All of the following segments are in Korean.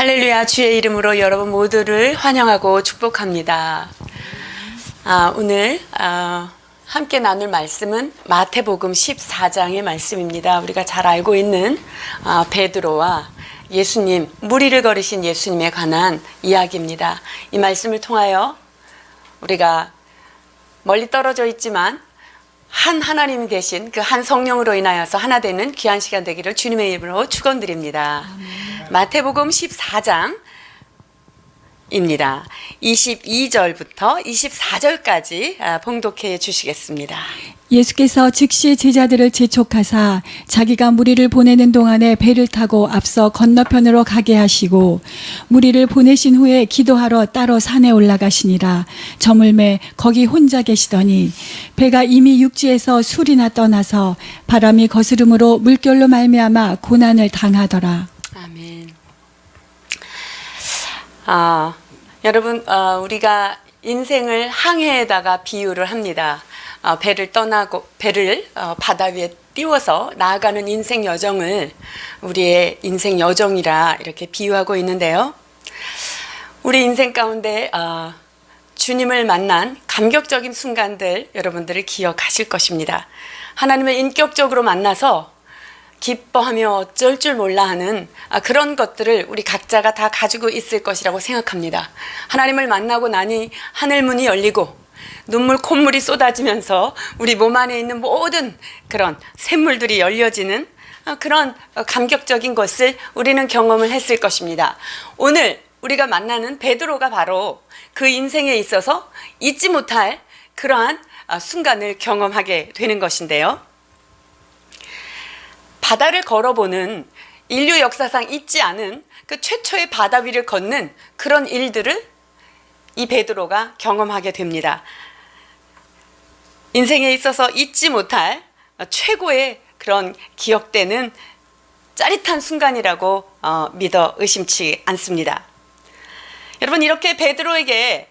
할렐루야. 주의 이름으로 여러분 모두를 환영하고 축복합니다. 오늘 함께 나눌 말씀은 마태복음 14장의 말씀입니다. 우리가 잘 알고 있는 베드로와 예수님, 무리를 걸으신 예수님에 관한 이야기입니다. 이 말씀을 통하여 우리가 멀리 떨어져 있지만 한 하나님이 되신 그 한 성령으로 인하여서 하나 되는 귀한 시간 되기를 주님의 이름으로 축원드립니다. 마태복음 14장입니다. 22절부터 24절까지 봉독해 주시겠습니다. 예수께서 즉시 제자들을 재촉하사 자기가 무리를 보내는 동안에 배를 타고 앞서 건너편으로 가게 하시고 무리를 보내신 후에 기도하러 따로 산에 올라가시니라. 저물매 거기 혼자 계시더니 배가 이미 육지에서 술이나 떠나서 바람이 거스름으로 물결로 말미암아 고난을 당하더라. 아멘. 여러분, 우리가 인생을 항해에다가 비유를 합니다. 배를 떠나고 배를 바다 위에 띄워서 나아가는 인생 여정을 우리의 인생 여정이라 이렇게 비유하고 있는데요. 우리 인생 가운데 주님을 만난 감격적인 순간들 여러분들을 기억하실 것입니다. 하나님을 인격적으로 만나서 기뻐하며 어쩔 줄 몰라 하는 그런 것들을 우리 각자가 다 가지고 있을 것이라고 생각합니다. 하나님을 만나고 나니 하늘 문이 열리고 눈물 콧물이 쏟아지면서 우리 몸 안에 있는 모든 그런 샘물들이 열려지는 그런 감격적인 것을 우리는 경험을 했을 것입니다. 오늘 우리가 만나는 베드로가 바로 그 인생에 있어서 잊지 못할 그러한 순간을 경험하게 되는 것인데요. 바다를 걸어보는 인류 역사상 있지 않은 그 최초의 바다 위를 걷는 그런 일들을 이 베드로가 경험하게 됩니다. 인생에 있어서 잊지 못할 최고의 그런 기억되는 짜릿한 순간이라고 믿어 의심치 않습니다. 여러분, 이렇게 베드로에게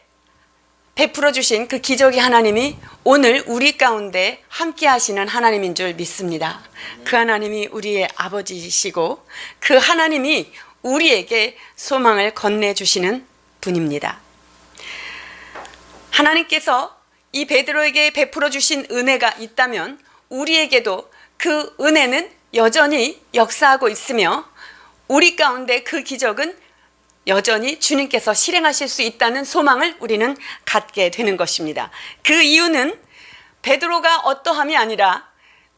베풀어 주신 그 기적의 하나님이 오늘 우리 가운데 함께 하시는 하나님인 줄 믿습니다. 그 하나님이 우리의 아버지시고 그 하나님이 우리에게 소망을 건네주시는 분입니다. 하나님께서 이 베드로에게 베풀어 주신 은혜가 있다면 우리에게도 그 은혜는 여전히 역사하고 있으며 우리 가운데 그 기적은 여전히 주님께서 실행하실 수 있다는 소망을 우리는 갖게 되는 것입니다. 그 이유는 베드로가 어떠함이 아니라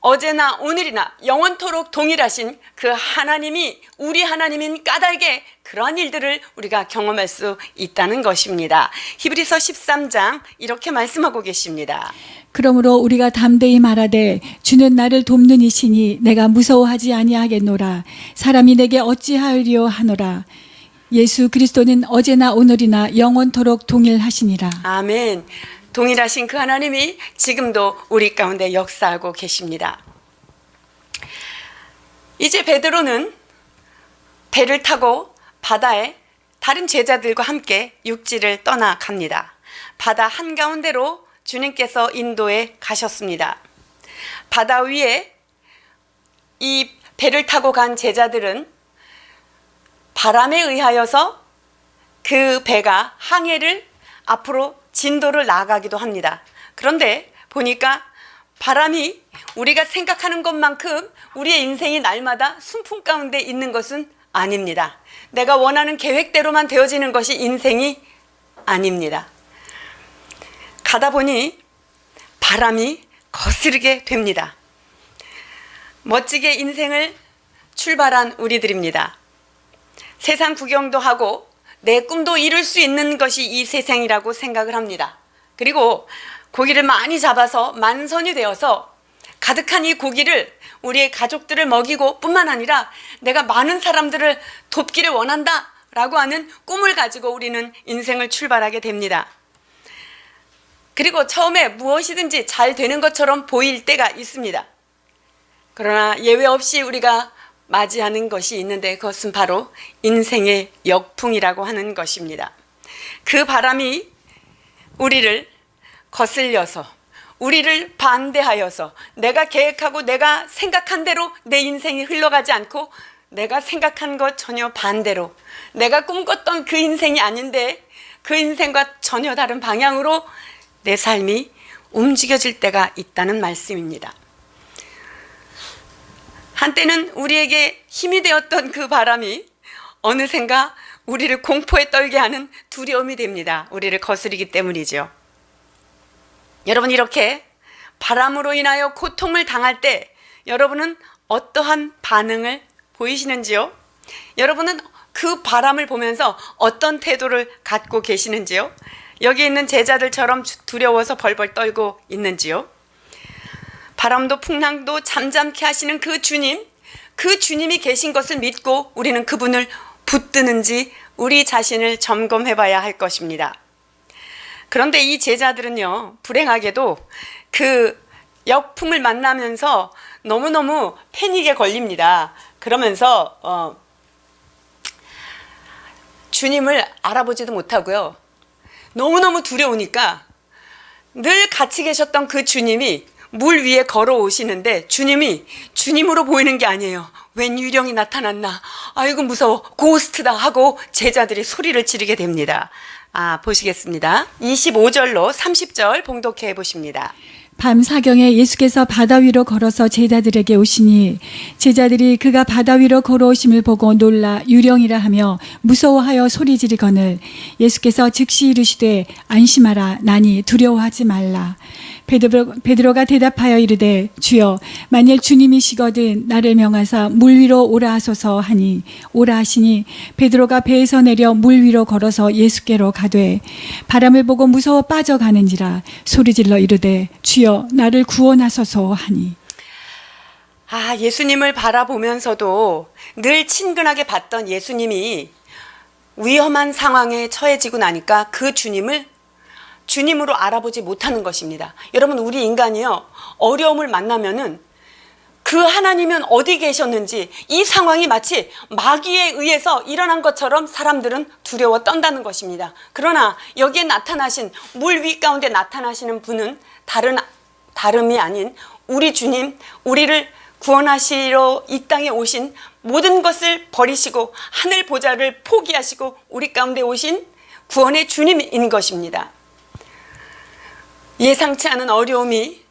어제나 오늘이나 영원토록 동일하신 그 하나님이 우리 하나님인 까닭에 그러한 일들을 우리가 경험할 수 있다는 것입니다. 히브리서 13장 이렇게 말씀하고 계십니다. 그러므로 우리가 담대히 말하되 주는 나를 돕는 이시니 내가 무서워하지 아니하겠노라. 사람이 내게 어찌하리요 하노라. 예수 그리스도는 어제나 오늘이나 영원토록 동일하시니라. 아멘. 동일하신 그 하나님이 지금도 우리 가운데 역사하고 계십니다. 이제 베드로는 배를 타고 바다에 다른 제자들과 함께 육지를 떠나갑니다. 바다 한가운데로 주님께서 인도해 가셨습니다. 바다 위에 이 배를 타고 간 제자들은 바람에 의하여서 그 배가 항해를 앞으로 진도를 나아가기도 합니다. 그런데 보니까 바람이 우리가 생각하는 것만큼 우리의 인생이 날마다 순풍 가운데 있는 것은 아닙니다. 내가 원하는 계획대로만 되어지는 것이 인생이 아닙니다. 가다 보니 바람이 거스르게 됩니다. 멋지게 인생을 출발한 우리들입니다. 세상 구경도 하고 내 꿈도 이룰 수 있는 것이 이 세상이라고 생각을 합니다. 그리고 고기를 많이 잡아서 만선이 되어서 가득한 이 고기를 우리의 가족들을 먹이고 뿐만 아니라 내가 많은 사람들을 돕기를 원한다 라고 하는 꿈을 가지고 우리는 인생을 출발하게 됩니다. 그리고 처음에 무엇이든지 잘 되는 것처럼 보일 때가 있습니다. 그러나 예외 없이 우리가 맞이하는 것이 있는데 그것은 바로 인생의 역풍이라고 하는 것입니다. 그 바람이 우리를 거슬려서 우리를 반대하여서 내가 계획하고 내가 생각한 대로 내 인생이 흘러가지 않고 내가 생각한 것 전혀 반대로, 내가 꿈꿨던 그 인생이 아닌데 그 인생과 전혀 다른 방향으로 내 삶이 움직여질 때가 있다는 말씀입니다. 한때는 우리에게 힘이 되었던 그 바람이 어느샌가 우리를 공포에 떨게 하는 두려움이 됩니다. 우리를 거스르기 때문이죠. 여러분, 이렇게 바람으로 인하여 고통을 당할 때 여러분은 어떠한 반응을 보이시는지요? 여러분은 그 바람을 보면서 어떤 태도를 갖고 계시는지요? 여기 있는 제자들처럼 두려워서 벌벌 떨고 있는지요? 바람도 풍랑도 잠잠케 하시는 그 주님이 계신 것을 믿고 우리는 그분을 붙드는지 우리 자신을 점검해 봐야 할 것입니다. 그런데 이 제자들은요, 불행하게도 그 역풍을 만나면서 너무너무 패닉에 걸립니다. 그러면서 주님을 알아보지도 못하고요. 너무너무 두려우니까 늘 같이 계셨던 그 주님이 물 위에 걸어오시는데 주님이 주님으로 보이는 게 아니에요. 웬 유령이 나타났나? 아이고 무서워. 고스트다 하고 제자들이 소리를 지르게 됩니다. 보시겠습니다. 25절로 30절 봉독해 보십니다. 밤 사경에 예수께서 바다 위로 걸어서 제자들에게 오시니 제자들이 그가 바다 위로 걸어오심을 보고 놀라 유령이라 하며 무서워하여 소리 지르거늘 예수께서 즉시 이르시되 안심하라 나니 두려워하지 말라. 베드로가 대답하여 이르되 주여 만일 주님이시거든 나를 명하사 물 위로 오라 하소서 하니 오라 하시니 베드로가 배에서 내려 물 위로 걸어서 예수께로 가되 바람을 보고 무서워 빠져가는지라 소리질러 이르되 주여 나를 구원하소서 하니. 예수님을 바라보면서도 늘 친근하게 봤던 예수님이 위험한 상황에 처해지고 나니까 그 주님으로 알아보지 못하는 것입니다. 여러분, 우리 인간이요, 어려움을 만나면은 그 하나님은 어디 계셨는지 이 상황이 마치 마귀에 의해서 일어난 것처럼 사람들은 두려워 떤다는 것입니다. 그러나 여기에 나타나신 물 위 가운데 나타나시는 분은 다름이 아닌 우리 주님, 우리를 구원하시러 이 땅에 오신 모든 것을 버리시고 하늘 보좌를 포기하시고 우리 가운데 오신 구원의 주님인 것입니다. 예상치 않은 어려움이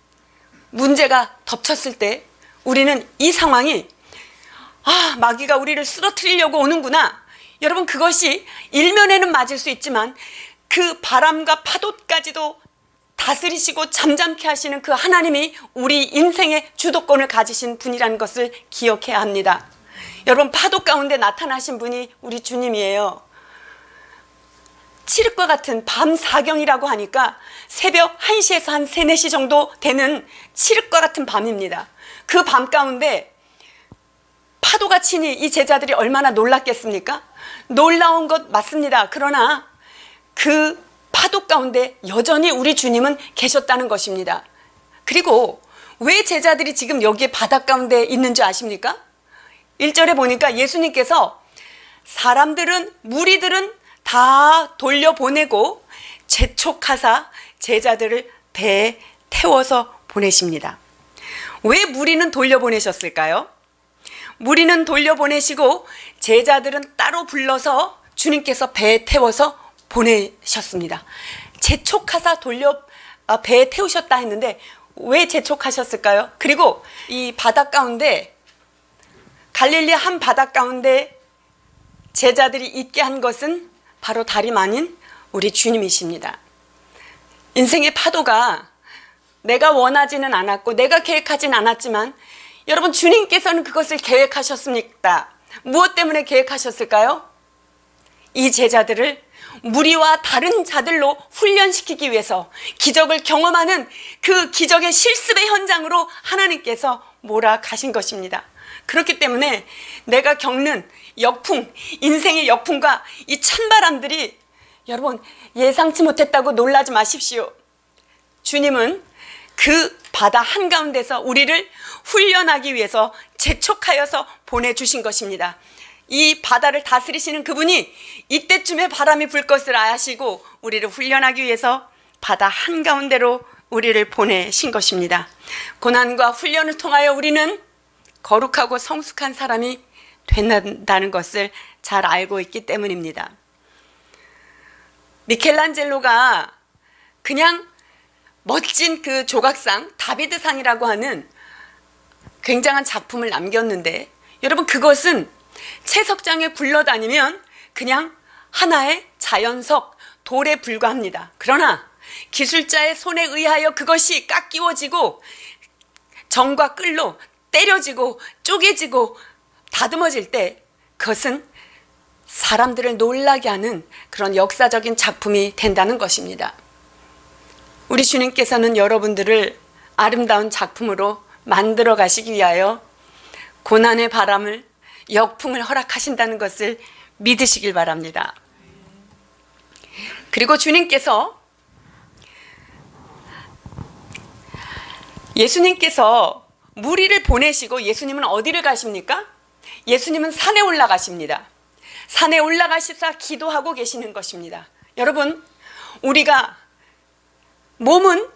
문제가 덮쳤을 때 우리는 이 상황이 마귀가 우리를 쓰러뜨리려고 오는구나. 여러분, 그것이 일면에는 맞을 수 있지만 그 바람과 파도까지도 다스리시고 잠잠케 하시는 그 하나님이 우리 인생의 주도권을 가지신 분이라는 것을 기억해야 합니다. 여러분, 파도 가운데 나타나신 분이 우리 주님이에요. 칠흑과 같은 밤 사경이라고 하니까 새벽 1시에서 한 3, 4시 정도 되는 칠흑과 같은 밤입니다. 그 밤 가운데 파도가 치니 이 제자들이 얼마나 놀랐겠습니까? 놀라운 것 맞습니다. 그러나 그 파도 가운데 여전히 우리 주님은 계셨다는 것입니다. 그리고 왜 제자들이 지금 여기에 바다 가운데 있는 줄 아십니까? 1절에 보니까 예수님께서 무리들은 다 돌려보내고 재촉하사 제자들을 배에 태워서 보내십니다. 왜 무리는 돌려보내셨을까요? 무리는 돌려보내시고 제자들은 따로 불러서 주님께서 배에 태워서 보내셨습니다. 재촉하사 배에 태우셨다 했는데 왜 재촉하셨을까요? 그리고 이 바다 가운데 갈릴리 한 바다 가운데 제자들이 있게 한 것은 바로 다름 아닌 우리 주님이십니다. 인생의 파도가 내가 원하지는 않았고 내가 계획하진 않았지만 여러분, 주님께서는 그것을 계획하셨습니다. 무엇 때문에 계획하셨을까요? 이 제자들을 무리와 다른 자들로 훈련시키기 위해서 기적을 경험하는 그 기적의 실습의 현장으로 하나님께서 몰아가신 것입니다. 그렇기 때문에 내가 겪는 역풍, 인생의 역풍과 이 찬바람들이 여러분 예상치 못했다고 놀라지 마십시오. 주님은 그 바다 한가운데서 우리를 훈련하기 위해서 재촉하여서 보내주신 것입니다. 이 바다를 다스리시는 그분이 이때쯤에 바람이 불 것을 아시고 우리를 훈련하기 위해서 바다 한가운데로 우리를 보내신 것입니다. 고난과 훈련을 통하여 우리는 거룩하고 성숙한 사람이 된다는 것을 잘 알고 있기 때문입니다. 미켈란젤로가 그냥 멋진 그 조각상, 다비드상이라고 하는 굉장한 작품을 남겼는데, 여러분, 그것은 채석장에 굴러다니면 그냥 하나의 자연석, 돌에 불과합니다. 그러나 기술자의 손에 의하여 그것이 깎이워지고 정과 끌로 때려지고 쪼개지고 다듬어질 때 그것은 사람들을 놀라게 하는 그런 역사적인 작품이 된다는 것입니다. 우리 주님께서는 여러분들을 아름다운 작품으로 만들어 가시기 위하여 고난의 바람을, 역풍을 허락하신다는 것을 믿으시길 바랍니다. 그리고 주님께서, 예수님께서 무리를 보내시고 예수님은 어디를 가십니까? 예수님은 산에 올라가십니다. 산에 올라가시사 기도하고 계시는 것입니다. 여러분, 우리가 몸은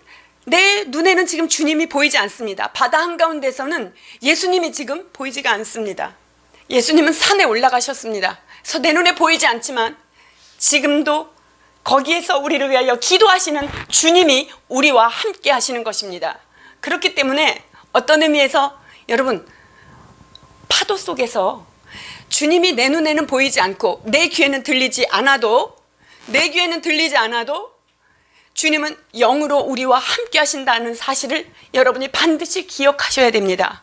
내 눈에는 지금 주님이 보이지 않습니다. 바다 한가운데서는 예수님이 지금 보이지가 않습니다. 예수님은 산에 올라가셨습니다. 그래서 내 눈에 보이지 않지만 지금도 거기에서 우리를 위하여 기도하시는 주님이 우리와 함께 하시는 것입니다. 그렇기 때문에 어떤 의미에서 여러분, 파도 속에서 주님이 내 눈에는 보이지 않고 내 귀에는 들리지 않아도 주님은 영으로 우리와 함께 하신다는 사실을 여러분이 반드시 기억하셔야 됩니다.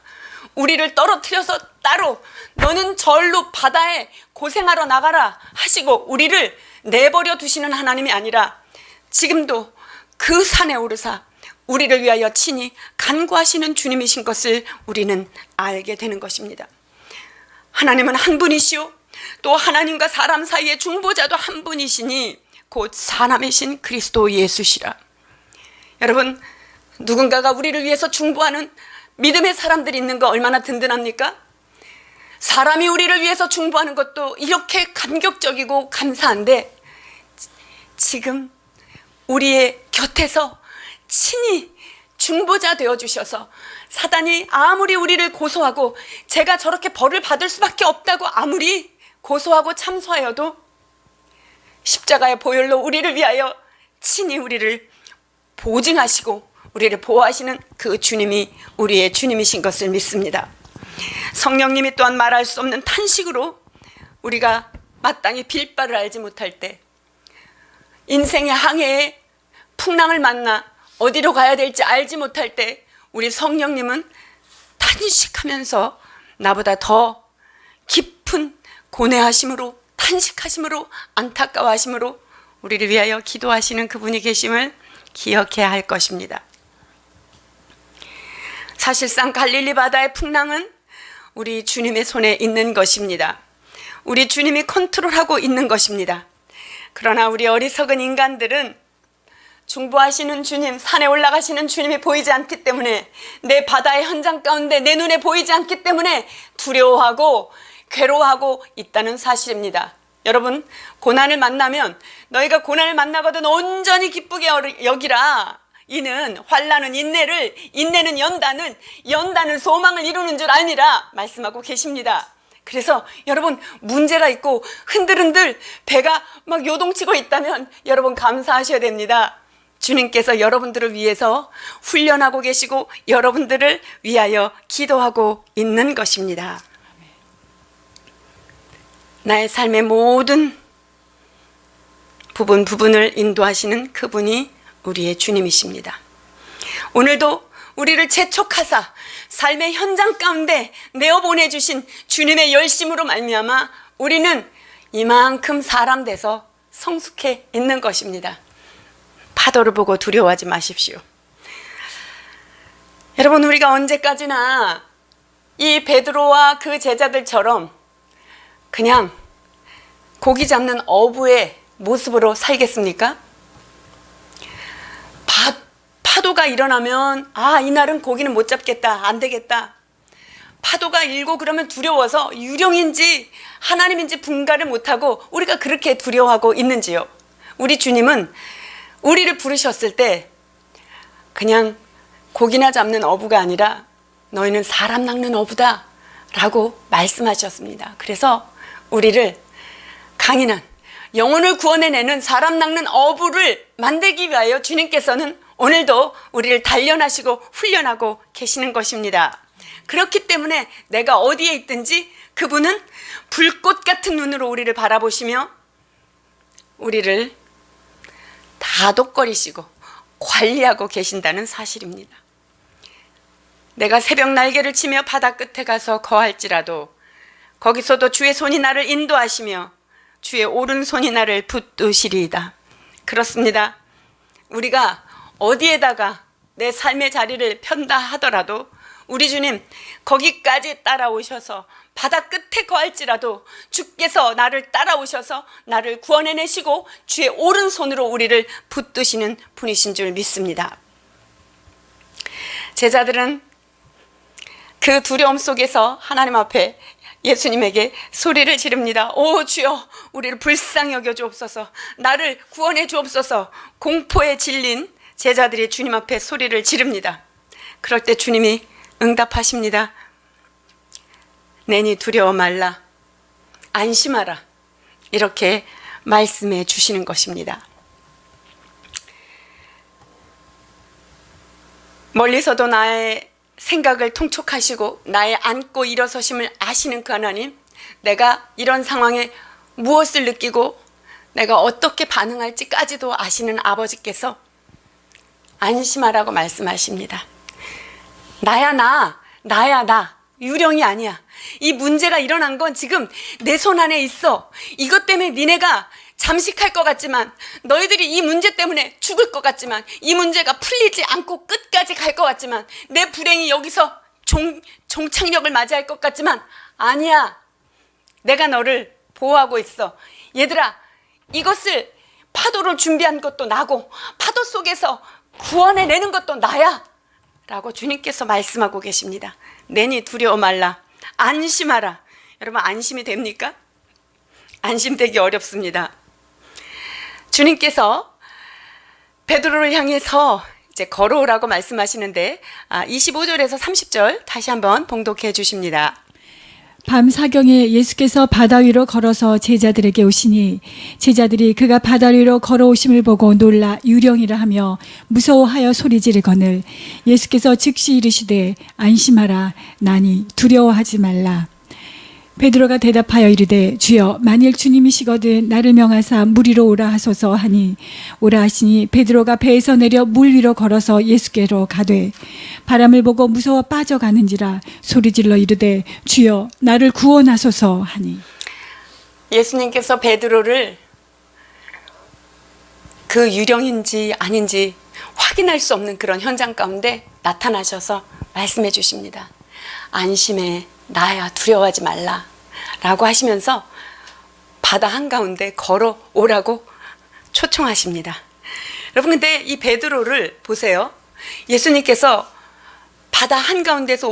우리를 떨어뜨려서 따로 너는 절로 바다에 고생하러 나가라 하시고 우리를 내버려 두시는 하나님이 아니라 지금도 그 산에 오르사 우리를 위하여 친히 간구하시는 주님이신 것을 우리는 알게 되는 것입니다. 하나님은 한 분이시오, 또 하나님과 사람 사이의 중보자도 한 분이시니 곧 사람이신 그리스도 예수시라. 여러분, 누군가가 우리를 위해서 중보하는 믿음의 사람들이 있는 거 얼마나 든든합니까? 사람이 우리를 위해서 중보하는 것도 이렇게 감격적이고 감사한데 지금 우리의 곁에서 친히 중보자 되어주셔서 사단이 아무리 우리를 고소하고 제가 저렇게 벌을 받을 수밖에 없다고 아무리 고소하고 참소하여도 십자가의 보혈로 우리를 위하여 친히 우리를 보증하시고 우리를 보호하시는 그 주님이 우리의 주님이신 것을 믿습니다. 성령님이 또한 말할 수 없는 탄식으로 우리가 마땅히 빌 바를 알지 못할 때, 인생의 항해에 풍랑을 만나 어디로 가야 될지 알지 못할 때 우리 성령님은 탄식하면서 나보다 더 깊은 고뇌하심으로, 탄식하심으로, 안타까워하심으로 우리를 위하여 기도하시는 그분이 계심을 기억해야 할 것입니다. 사실상 갈릴리 바다의 풍랑은 우리 주님의 손에 있는 것입니다. 우리 주님이 컨트롤하고 있는 것입니다. 그러나 우리 어리석은 인간들은 중보하시는 주님, 산에 올라가시는 주님이 보이지 않기 때문에, 내 바다의 현장 가운데 내 눈에 보이지 않기 때문에 두려워하고 괴로워하고 있다는 사실입니다. 여러분, 고난을 만나면 너희가 고난을 만나거든 온전히 기쁘게 여기라. 이는 환난은 인내를, 인내는 연단은 소망을 이루는 줄 아니라 말씀하고 계십니다. 그래서 여러분, 문제가 있고 흔들흔들 배가 막 요동치고 있다면 여러분 감사하셔야 됩니다. 주님께서 여러분들을 위해서 훈련하고 계시고 여러분들을 위하여 기도하고 있는 것입니다. 나의 삶의 모든 부분을 인도하시는 그분이 우리의 주님이십니다. 오늘도 우리를 재촉하사 삶의 현장 가운데 내어보내주신 주님의 열심으로 말미암아 우리는 이만큼 사람 돼서 성숙해 있는 것입니다. 파도를 보고 두려워하지 마십시오. 여러분, 우리가 언제까지나 이 베드로와 그 제자들처럼 그냥 고기 잡는 어부의 모습으로 살겠습니까? 파도가 일어나면 이날은 고기는 못 잡겠다, 안 되겠다. 파도가 일고 그러면 두려워서 유령인지 하나님인지 분간을 못하고 우리가 그렇게 두려워하고 있는지요? 우리 주님은 우리를 부르셨을 때 그냥 고기나 잡는 어부가 아니라 너희는 사람 낚는 어부다 라고 말씀하셨습니다. 그래서 우리를 강인한 영혼을 구원해내는 사람 낚는 어부를 만들기 위하여 주님께서는 오늘도 우리를 단련하시고 훈련하고 계시는 것입니다. 그렇기 때문에 내가 어디에 있든지 그분은 불꽃 같은 눈으로 우리를 바라보시며 우리를 다독거리시고 관리하고 계신다는 사실입니다. 내가 새벽 날개를 치며 바다 끝에 가서 거할지라도 거기서도 주의 손이 나를 인도하시며 주의 오른손이 나를 붙드시리이다. 그렇습니다. 우리가 어디에다가 내 삶의 자리를 편다 하더라도 우리 주님 거기까지 따라오셔서 바다 끝에 거할지라도 주께서 나를 따라오셔서 나를 구원해내시고 주의 오른손으로 우리를 붙드시는 분이신 줄 믿습니다. 제자들은 그 두려움 속에서 하나님 앞에 예수님에게 소리를 지릅니다. 오 주여, 우리를 불쌍히 여겨 주옵소서, 나를 구원해 주옵소서. 공포에 질린 제자들이 주님 앞에 소리를 지릅니다. 그럴 때 주님이 응답하십니다. 내니 두려워 말라, 안심하라, 이렇게 말씀해 주시는 것입니다. 멀리서도 나의 생각을 통촉하시고 나의 앉고 일어서심을 아시는 그 하나님, 내가 이런 상황에 무엇을 느끼고 내가 어떻게 반응할지까지도 아시는 아버지께서 안심하라고 말씀하십니다. 나야 나, 유령이 아니야. 이 문제가 일어난 건 지금 내 손 안에 있어. 이것 때문에 니네가 잠식할 것 같지만, 너희들이 이 문제 때문에 죽을 것 같지만, 이 문제가 풀리지 않고 끝까지 갈 것 같지만, 내 불행이 여기서 종착역을 맞이할 것 같지만 아니야. 내가 너를 보호하고 있어. 얘들아, 이것을 파도를 준비한 것도 나고 파도 속에서 구원해내는 것도 나야 라고 주님께서 말씀하고 계십니다. 내니 두려워 말라, 안심하라. 여러분, 안심이 됩니까? 안심되기 어렵습니다. 주님께서 베드로를 향해서 이제 걸어오라고 말씀하시는데 25절에서 30절 다시 한번 봉독해 주십니다. 밤 사경에 예수께서 바다 위로 걸어서 제자들에게 오시니 제자들이 그가 바다 위로 걸어오심을 보고 놀라 유령이라 하며 무서워하여 소리지르거늘 예수께서 즉시 이르시되 안심하라, 나니 두려워하지 말라. 베드로가 대답하여 이르되 주여, 만일 주님이시거든 나를 명하사 물 위로 오라 하소서 하니 오라 하시니 베드로가 배에서 내려 물 위로 걸어서 예수께로 가되 바람을 보고 무서워 빠져가는지라 소리질러 이르되 주여, 나를 구원하소서 하니. 예수님께서 베드로를 그 유령인지 아닌지 확인할 수 없는 그런 현장 가운데 나타나셔서 말씀해 주십니다. 안심해, 나야, 두려워하지 말라 라고 하시면서 바다 한가운데 걸어오라고 초청하십니다. 여러분, 근데 이 베드로를 보세요. 예수님께서 바다 한가운데서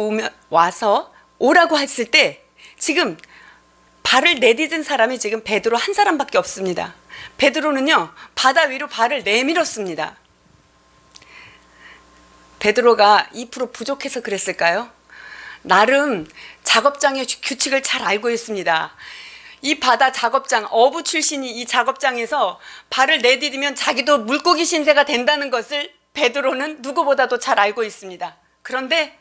와서 오라고 했을 때 지금 발을 내딛은 사람이 지금 베드로 한 사람밖에 없습니다. 베드로는요, 바다 위로 발을 내밀었습니다. 베드로가 2% 부족해서 그랬을까요? 나름 작업장의 규칙을 잘 알고 있습니다. 이 바다 작업장, 어부 출신이 이 작업장에서 발을 내디디면 자기도 물고기 신세가 된다는 것을 베드로는 누구보다도 잘 알고 있습니다. 그런데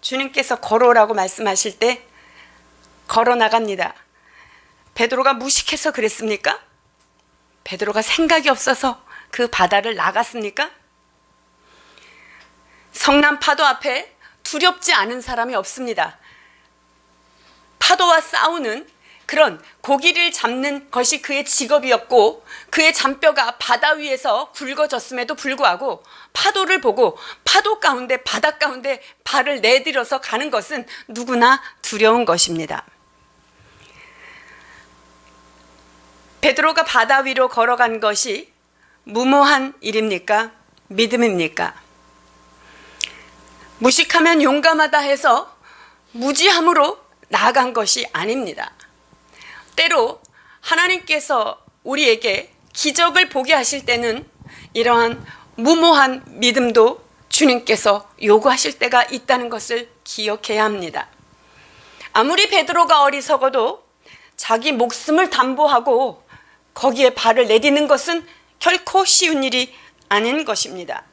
주님께서 걸어오라고 말씀하실 때 걸어 나갑니다. 베드로가 무식해서 그랬습니까? 베드로가 생각이 없어서 그 바다를 나갔습니까? 성난 파도 앞에 두렵지 않은 사람이 없습니다. 파도와 싸우는 그런 고기를 잡는 것이 그의 직업이었고 그의 잔뼈가 바다 위에서 굵어졌음에도 불구하고 파도를 보고 파도 가운데, 바다 가운데 발을 내들여서 가는 것은 누구나 두려운 것입니다. 베드로가 바다 위로 걸어간 것이 무모한 일입니까? 믿음입니까? 무식하면 용감하다 해서 무지함으로 나아간 것이 아닙니다. 때로 하나님께서 우리에게 기적을 보게 하실 때는 이러한 무모한 믿음도 주님께서 요구하실 때가 있다는 것을 기억해야 합니다. 아무리 베드로가 어리석어도 자기 목숨을 담보하고 거기에 발을 내디는 것은 결코 쉬운 일이 아닌 것입니다.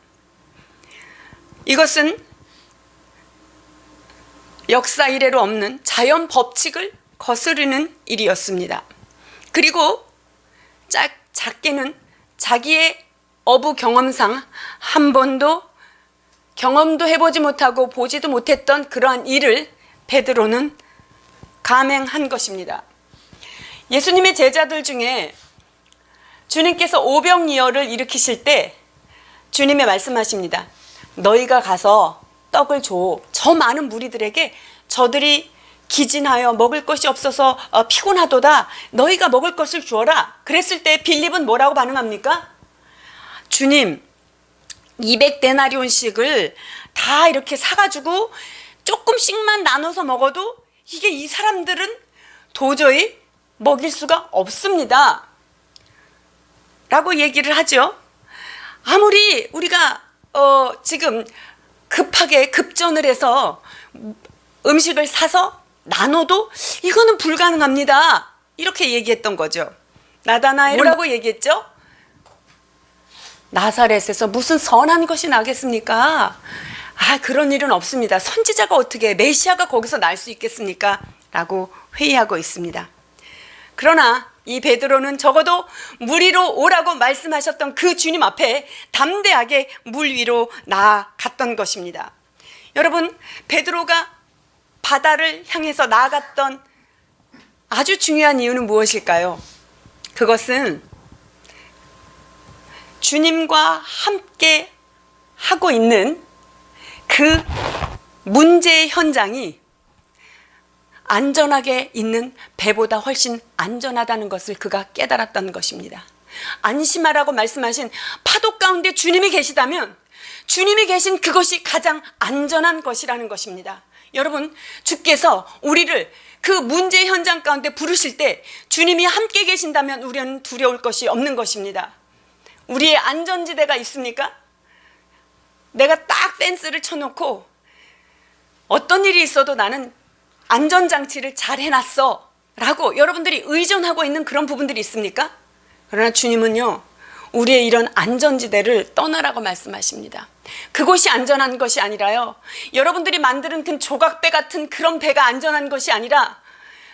이것은 역사 이래로 없는 자연 법칙을 거스르는 일이었습니다. 그리고 작게는 자기의 어부 경험상 한 번도 경험도 해보지 못하고 보지도 못했던 그러한 일을 베드로는 감행한 것입니다. 예수님의 제자들 중에 주님께서 오병이어를 일으키실 때 주님의 말씀하십니다. 너희가 가서 떡을 줘. 저 많은 무리들에게 저들이 기진하여 먹을 것이 없어서 피곤하도다. 너희가 먹을 것을 주어라. 그랬을 때 빌립은 뭐라고 반응합니까? 주님, 200데나리온씩을 다 이렇게 사가지고 조금씩만 나눠서 먹어도 이게 이 사람들은 도저히 먹일 수가 없습니다. 라고 얘기를 하죠. 아무리 우리가 지금 급하게 급전을 해서 음식을 사서 나눠도 이거는 불가능합니다. 이렇게 얘기했던 거죠. 나다나엘이라고 얘기했죠. 나사렛에서 무슨 선한 것이 나겠습니까? 그런 일은 없습니다. 선지자가 어떻게 메시아가 거기서 날 수 있겠습니까? 라고 회의하고 있습니다. 그러나 이 베드로는 적어도 물 위로 오라고 말씀하셨던 그 주님 앞에 담대하게 물 위로 나아갔던 것입니다. 여러분, 베드로가 바다를 향해서 나아갔던 아주 중요한 이유는 무엇일까요? 그것은 주님과 함께 하고 있는 그 문제의 현장이 안전하게 있는 배보다 훨씬 안전하다는 것을 그가 깨달았다는 것입니다. 안심하라고 말씀하신 파도 가운데 주님이 계시다면 주님이 계신 그것이 가장 안전한 것이라는 것입니다. 여러분, 주께서 우리를 그 문제 현장 가운데 부르실 때 주님이 함께 계신다면 우리는 두려울 것이 없는 것입니다. 우리의 안전지대가 있습니까? 내가 딱 펜스를 쳐놓고 어떤 일이 있어도 나는 안전장치를 잘 해놨어 라고 여러분들이 의존하고 있는 그런 부분들이 있습니까? 그러나 주님은요, 우리의 이런 안전지대를 떠나라고 말씀하십니다. 그곳이 안전한 것이 아니라요, 여러분들이 만드는 그 조각배 같은 그런 배가 안전한 것이 아니라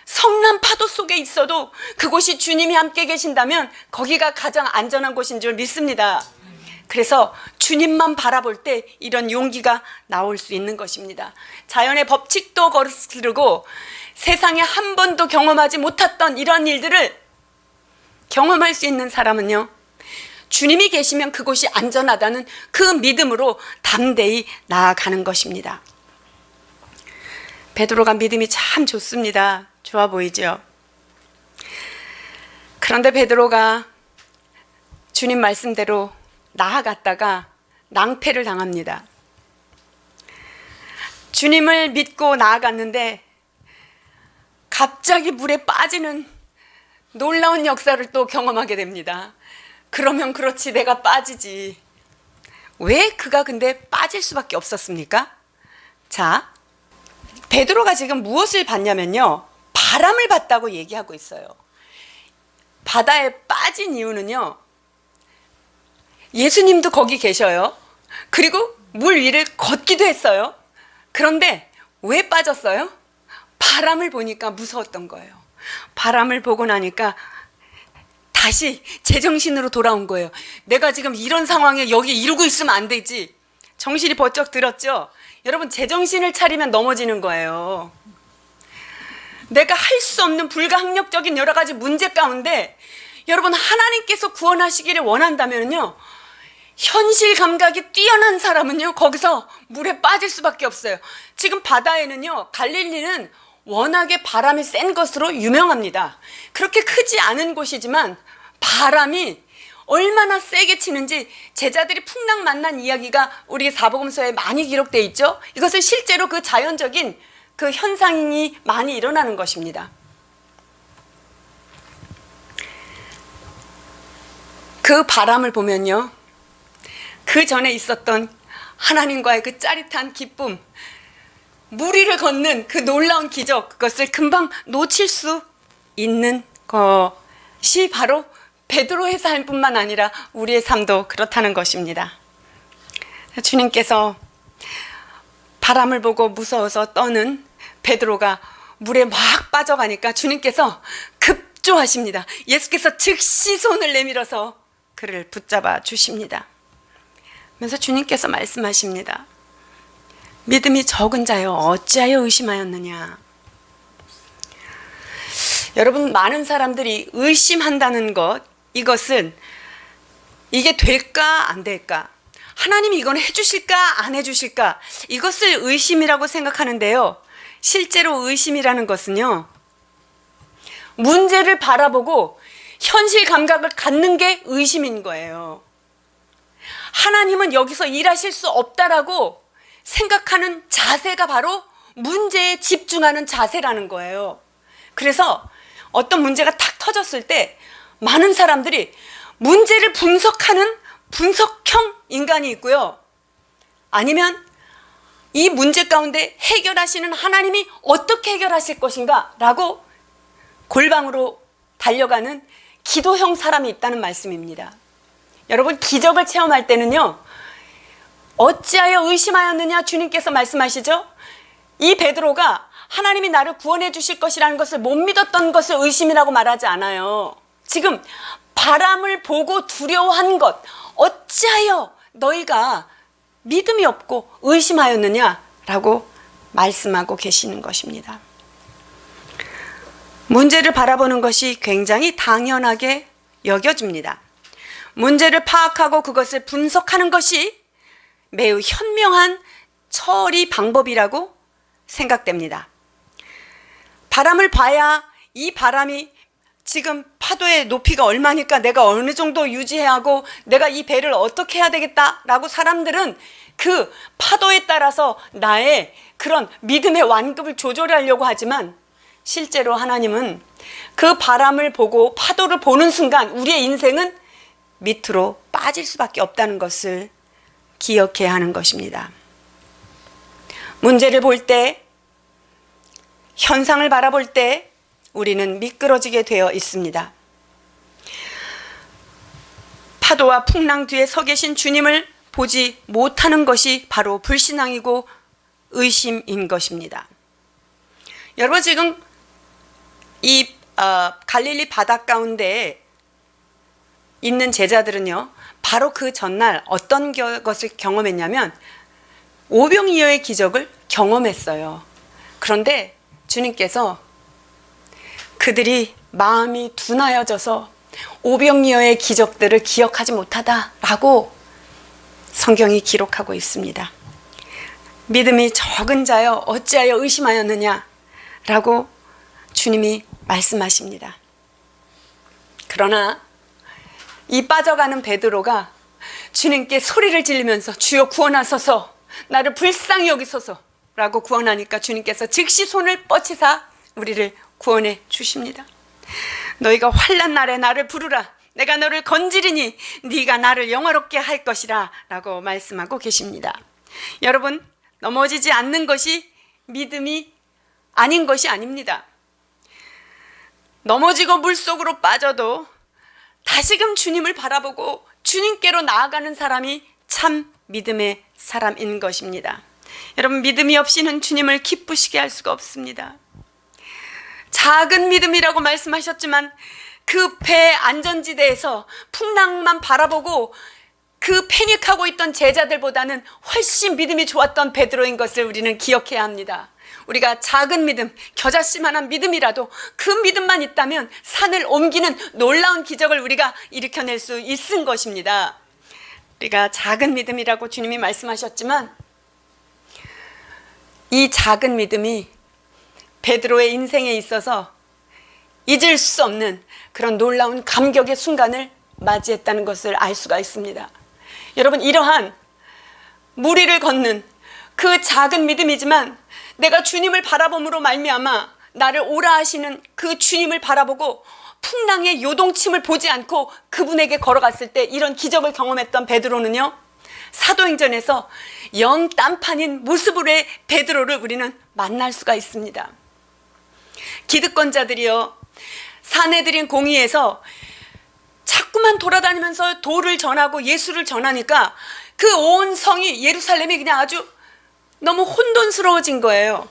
성난 파도 속에 있어도 그곳이 주님이 함께 계신다면 거기가 가장 안전한 곳인 줄 믿습니다. 그래서 주님만 바라볼 때 이런 용기가 나올 수 있는 것입니다. 자연의 법칙도 거스르고 세상에 한 번도 경험하지 못했던 이런 일들을 경험할 수 있는 사람은요, 주님이 계시면 그곳이 안전하다는 그 믿음으로 담대히 나아가는 것입니다. 베드로가 믿음이 참 좋습니다. 좋아 보이죠? 그런데 베드로가 주님 말씀대로 나아갔다가 낭패를 당합니다. 주님을 믿고 나아갔는데 갑자기 물에 빠지는 놀라운 역사를 또 경험하게 됩니다. 그러면 그렇지, 내가 빠지지. 왜 그가 근데 빠질 수밖에 없었습니까? 자, 베드로가 지금 무엇을 봤냐면요, 바람을 봤다고 얘기하고 있어요. 바다에 빠진 이유는요, 예수님도 거기 계셔요. 그리고 물 위를 걷기도 했어요. 그런데 왜 빠졌어요? 바람을 보니까 무서웠던 거예요. 바람을 보고 나니까 다시 제정신으로 돌아온 거예요. 내가 지금 이런 상황에 여기 이러고 있으면 안 되지. 정신이 번쩍 들었죠? 여러분, 제정신을 차리면 넘어지는 거예요. 내가 할 수 없는 불가항력적인 여러 가지 문제 가운데 여러분, 하나님께서 구원하시기를 원한다면요, 현실 감각이 뛰어난 사람은요, 거기서 물에 빠질 수밖에 없어요. 지금 바다에는요, 갈릴리는 워낙에 바람이 센 것으로 유명합니다. 그렇게 크지 않은 곳이지만 바람이 얼마나 세게 치는지 제자들이 풍랑 만난 이야기가 우리 사복음서에 많이 기록되어 있죠. 이것은 실제로 그 자연적인 그 현상이 많이 일어나는 것입니다. 그 바람을 보면요, 그 전에 있었던 하나님과의 그 짜릿한 기쁨, 무리를 걷는 그 놀라운 기적, 그것을 금방 놓칠 수 있는 것이 바로 베드로의 삶뿐만 아니라 우리의 삶도 그렇다는 것입니다. 주님께서 바람을 보고 무서워서 떠는 베드로가 물에 막 빠져가니까 주님께서 급조하십니다. 예수께서 즉시 손을 내밀어서 그를 붙잡아 주십니다. 그래서 주님께서 말씀하십니다. 믿음이 적은 자여 어찌하여 의심하였느냐. 여러분, 많은 사람들이 의심한다는 것, 이것은 이게 될까 안 될까, 하나님이 이건 해주실까 안 해주실까, 이것을 의심이라고 생각하는데요. 실제로 의심이라는 것은요, 문제를 바라보고 현실 감각을 갖는 게 의심인 거예요. 하나님은 여기서 일하실 수 없다라고 생각하는 자세가 바로 문제에 집중하는 자세라는 거예요. 그래서 어떤 문제가 탁 터졌을 때 많은 사람들이 문제를 분석하는 분석형 인간이 있고요. 아니면 이 문제 가운데 해결하시는 하나님이 어떻게 해결하실 것인가 라고 골방으로 달려가는 기도형 사람이 있다는 말씀입니다. 여러분, 기적을 체험할 때는요, 어찌하여 의심하였느냐 주님께서 말씀하시죠. 이 베드로가 하나님이 나를 구원해 주실 것이라는 것을 못 믿었던 것을 의심이라고 말하지 않아요. 지금 바람을 보고 두려워한 것, 어찌하여 너희가 믿음이 없고 의심하였느냐라고 말씀하고 계시는 것입니다. 문제를 바라보는 것이 굉장히 당연하게 여겨집니다. 문제를 파악하고 그것을 분석하는 것이 매우 현명한 처리 방법이라고 생각됩니다. 바람을 봐야 이 바람이 지금 파도의 높이가 얼마니까 내가 어느 정도 유지해야 하고 내가 이 배를 어떻게 해야 되겠다라고 사람들은 그 파도에 따라서 나의 그런 믿음의 완급을 조절하려고 하지만, 실제로 하나님은 그 바람을 보고 파도를 보는 순간 우리의 인생은 밑으로 빠질 수밖에 없다는 것을 기억해야 하는 것입니다. 문제를 볼 때, 현상을 바라볼 때 우리는 미끄러지게 되어 있습니다. 파도와 풍랑 뒤에 서 계신 주님을 보지 못하는 것이 바로 불신앙이고 의심인 것입니다. 여러분, 지금 이 갈릴리 바다 가운데 있는 제자들은요, 바로 그 전날 어떤 것을 경험했냐면 오병이어의 기적을 경험했어요. 그런데 주님께서 그들이 마음이 둔하여져서 오병이어의 기적들을 기억하지 못하다라고 성경이 기록하고 있습니다. 믿음이 적은 자여 어찌하여 의심하였느냐라고 주님이 말씀하십니다. 그러나 이 빠져가는 베드로가 주님께 소리를 지르면서 주여 구원하소서, 나를 불쌍히 여기소서 라고 구원하니까 주님께서 즉시 손을 뻗치사 우리를 구원해 주십니다. 너희가 환난 날에 나를 부르라, 내가 너를 건지리니 네가 나를 영화롭게 할 것이라 라고 말씀하고 계십니다. 여러분, 넘어지지 않는 것이 믿음이 아닌 것이 아닙니다. 넘어지고 물속으로 빠져도 다시금 주님을 바라보고 주님께로 나아가는 사람이 참 믿음의 사람인 것입니다. 여러분, 믿음이 없이는 주님을 기쁘시게 할 수가 없습니다. 작은 믿음이라고 말씀하셨지만 그 배 안전지대에서 풍랑만 바라보고 그 패닉하고 있던 제자들보다는 훨씬 믿음이 좋았던 베드로인 것을 우리는 기억해야 합니다. 우리가 작은 믿음, 겨자씨만한 믿음이라도 그 믿음만 있다면 산을 옮기는 놀라운 기적을 우리가 일으켜낼 수 있은 것입니다. 우리가 작은 믿음이라고 주님이 말씀하셨지만 이 작은 믿음이 베드로의 인생에 있어서 잊을 수 없는 그런 놀라운 감격의 순간을 맞이했다는 것을 알 수가 있습니다. 여러분, 이러한 무리를 걷는 그 작은 믿음이지만 내가 주님을 바라봄으로 말미암아 나를 오라 하시는 그 주님을 바라보고 풍랑의 요동침을 보지 않고 그분에게 걸어갔을 때 이런 기적을 경험했던 베드로는요, 사도행전에서 영 딴판인 모습으로의 베드로를 우리는 만날 수가 있습니다. 기득권자들이요, 사내들인 공의에서 자꾸만 돌아다니면서 도를 전하고 예수를 전하니까 그 온 성이, 예루살렘이 그냥 아주 너무 혼돈스러워진 거예요.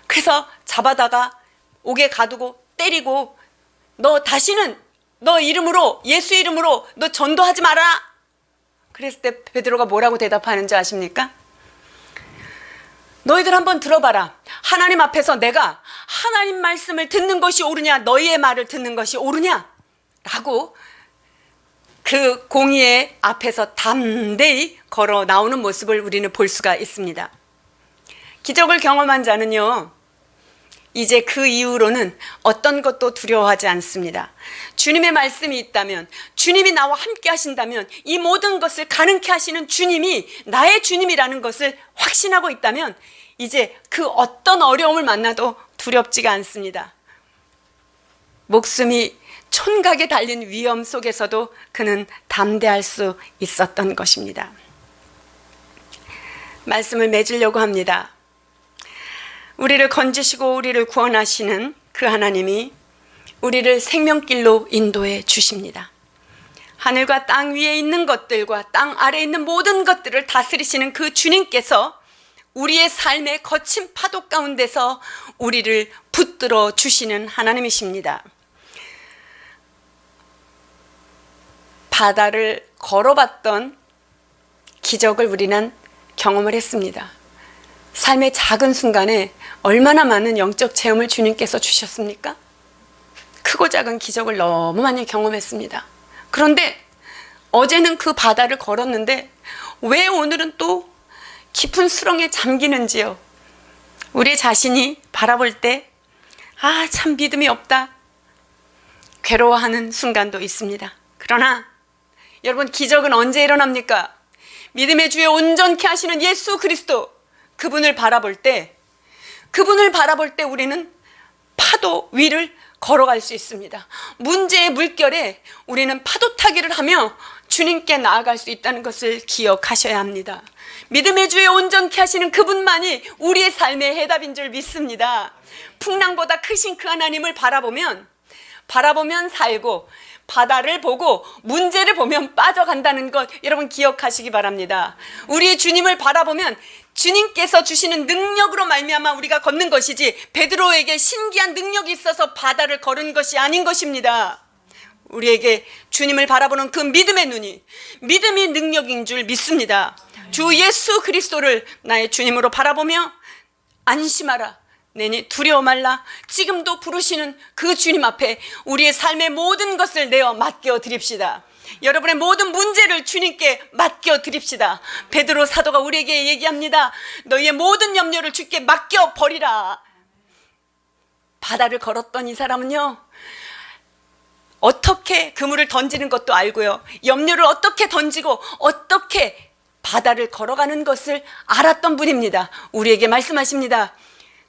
그래서 잡아다가 옥에 가두고 때리고, 너 다시는 너 이름으로, 예수 이름으로 너 전도하지 마라. 그랬을 때 베드로가 뭐라고 대답하는지 아십니까? 너희들 한번 들어봐라. 하나님 앞에서 내가 하나님 말씀을 듣는 것이 옳으냐, 너희의 말을 듣는 것이 옳으냐? 라고 그 공의의 앞에서 담대히 걸어 나오는 모습을 우리는 볼 수가 있습니다. 기적을 경험한 자는요, 이제 그 이후로는 어떤 것도 두려워하지 않습니다. 주님의 말씀이 있다면, 주님이 나와 함께 하신다면, 이 모든 것을 가능케 하시는 주님이 나의 주님이라는 것을 확신하고 있다면 이제 그 어떤 어려움을 만나도 두렵지가 않습니다. 목숨이 촌각에 달린 위험 속에서도 그는 담대할 수 있었던 것입니다. 말씀을 맺으려고 합니다. 우리를 건지시고 우리를 구원하시는 그 하나님이 우리를 생명길로 인도해 주십니다. 하늘과 땅 위에 있는 것들과 땅 아래에 있는 모든 것들을 다스리시는 그 주님께서 우리의 삶의 거친 파도 가운데서 우리를 붙들어 주시는 하나님이십니다. 바다를 걸어봤던 기적을 우리는 경험을 했습니다. 삶의 작은 순간에 얼마나 많은 영적 체험을 주님께서 주셨습니까? 크고 작은 기적을 너무 많이 경험했습니다. 그런데 어제는 그 바다를 걸었는데 왜 오늘은 또 깊은 수렁에 잠기는지요? 우리 자신이 바라볼 때 참 믿음이 없다, 괴로워하는 순간도 있습니다. 그러나 여러분, 기적은 언제 일어납니까? 믿음의 주에 온전케 하시는 예수 그리스도, 그분을 바라볼 때 우리는 파도 위를 걸어갈 수 있습니다. 문제의 물결에 우리는 파도 타기를 하며 주님께 나아갈 수 있다는 것을 기억하셔야 합니다. 믿음의 주에 온전케 하시는 그분만이 우리의 삶의 해답인 줄 믿습니다. 풍랑보다 크신 그 하나님을 바라보면 살고, 바다를 보고 문제를 보면 빠져간다는 것 여러분 기억하시기 바랍니다. 우리 주님을 바라보면 주님께서 주시는 능력으로 말미암아 우리가 걷는 것이지, 베드로에게 신기한 능력이 있어서 바다를 걸은 것이 아닌 것입니다. 우리에게 주님을 바라보는 그 믿음의 눈이 믿음이 능력인 줄 믿습니다. 주 예수 그리스도를 나의 주님으로 바라보며 안심하라, 내니 두려워 말라, 지금도 부르시는 그 주님 앞에 우리의 삶의 모든 것을 내어 맡겨 드립시다. 여러분의 모든 문제를 주님께 맡겨 드립시다. 베드로 사도가 우리에게 얘기합니다. 너희의 모든 염려를 주께 맡겨 버리라. 바다를 걸었던 이 사람은요, 어떻게 그물을 던지는 것도 알고요, 염려를 어떻게 던지고 어떻게 바다를 걸어가는 것을 알았던 분입니다. 우리에게 말씀하십니다.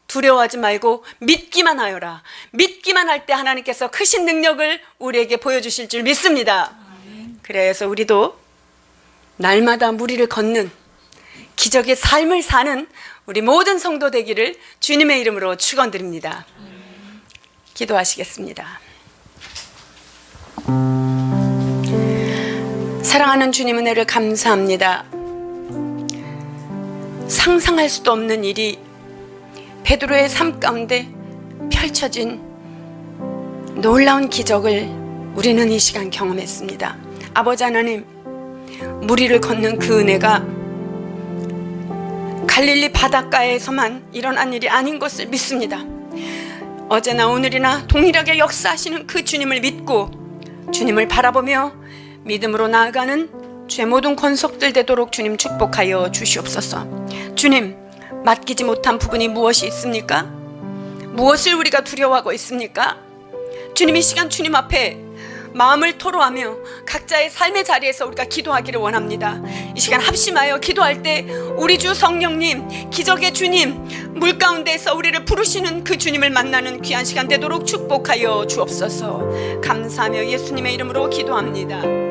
두려워하지 말고 믿기만 하여라. 믿기만 할 때 하나님께서 크신 능력을 우리에게 보여주실 줄 믿습니다. 그래서 우리도 날마다 무리를 걷는 기적의 삶을 사는 우리 모든 성도 되기를 주님의 이름으로 축원드립니다. 기도하시겠습니다. 사랑하는 주님, 은혜를 감사합니다. 상상할 수도 없는 일이 베드로의 삶 가운데 펼쳐진 놀라운 기적을 우리는 이 시간 경험했습니다. 아버지 하나님, 무리를 걷는 그 은혜가 갈릴리 바닷가에서만 일어난 일이 아닌 것을 믿습니다. 어제나 오늘이나 동일하게 역사하시는 그 주님을 믿고 주님을 바라보며 믿음으로 나아가는 죄 모든 권속들 되도록 주님 축복하여 주시옵소서. 주님, 맡기지 못한 부분이 무엇이 있습니까? 무엇을 우리가 두려워하고 있습니까? 주님, 이 시간 주님 앞에 마음을 토로하며 각자의 삶의 자리에서 우리가 기도하기를 원합니다. 이 시간 합심하여 기도할 때 우리 주 성령님, 기적의 주님, 물 가운데서 우리를 부르시는 그 주님을 만나는 귀한 시간 되도록 축복하여 주옵소서. 감사하며 예수님의 이름으로 기도합니다.